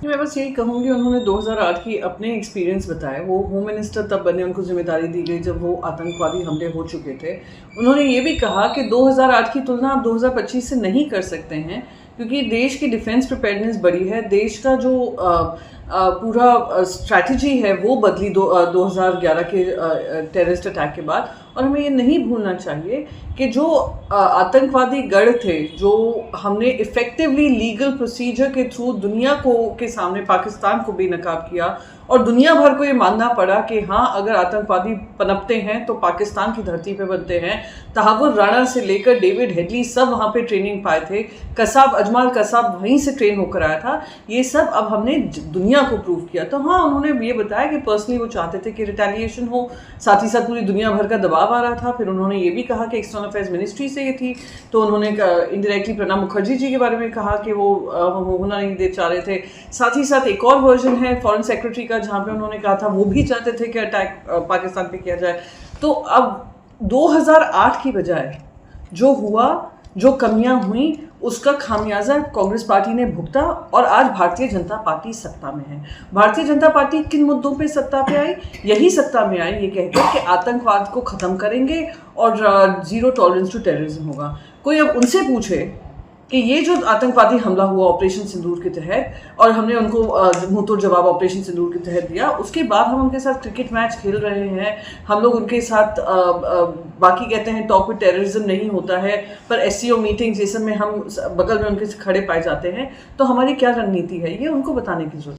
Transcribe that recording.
मैं बस यही कहूँगी, उन्होंने 2008 की अपने एक्सपीरियंस बताए। वो होम मिनिस्टर तब बने, उनको ज़िम्मेदारी दी गई जब वो आतंकवादी हमले हो चुके थे। उन्होंने ये भी कहा कि 2008 की तुलना आप 2025 से नहीं कर सकते हैं, क्योंकि देश की डिफेंस प्रिपेयर्डनेस बढ़ी है। देश का जो पूरा स्ट्रैटेजी है वो बदली 2011 के टेररिस्ट अटैक के बाद। और हमें ये नहीं भूलना चाहिए कि जो आतंकवादी गढ़ थे, जो हमने इफ़ेक्टिवली लीगल प्रोसीजर के थ्रू दुनिया को के सामने पाकिस्तान को बेनकाब किया, और दुनिया भर को ये मानना पड़ा कि हाँ, अगर आतंकवादी पनपते हैं तो पाकिस्तान की धरती पे बनते हैं। तहावुर राणा से लेकर डेविड हेडली सब वहाँ पे ट्रेनिंग पाए थे। कसाब अजमल कसाब वहीं से ट्रेन होकर आया था। ये सब अब हमने दुनिया को प्रूव किया। तो हाँ, उन्होंने ये बताया कि पर्सनली वो चाहते थे कि रिटेलिएशन हो, साथ ही साथ पूरी दुनिया भर का दबाव आ रहा था। फिर उन्होंने ये भी कहा कि एक्सटर्नल अफेयर्स मिनिस्ट्री से ये थी, तो उन्होंने इनडायरेक्टली प्रणब मुखर्जी जी के बारे में कहा कि वो होना नहीं दे चाह रहे थे। साथ ही साथ एक और वर्जन है फॉरेन सेक्रेटरी का, जहाँ पे उन्होंने कहा था वो भी चाहते थे कि अटैक पाकिस्तान पे किया जाए। तो अब 2008 की बजाय जो हुआ, जो कमियां हुई, उसका खामियाजा कांग्रेस पार्टी ने भुगता, और आज भारतीय जनता पार्टी सत्ता में है। भारतीय जनता पार्टी किन मुद्दों पे सत्ता पे आई? यही सत्ता में आई ये कहकर कि आतंकवाद को ख़त्म करेंगे और ज़ीरो टॉलरेंस टू टेररिज्म होगा। कोई अब उनसे पूछे कि ये जो आतंकवादी हमला हुआ ऑपरेशन सिंदूर के तहत, और हमने उनको मुंहतोड़ जवाब ऑपरेशन सिंदूर के तहत दिया, उसके बाद हम उनके साथ क्रिकेट मैच खेल रहे हैं, हम लोग उनके साथ बाकी कहते हैं टॉक विद टेररिज्म नहीं होता है, पर एससीओ मीटिंग्स ये सब में हम बगल में उनके खड़े पाए जाते हैं। तो हमारी क्या रणनीति है, ये उनको बताने की जरूरत है।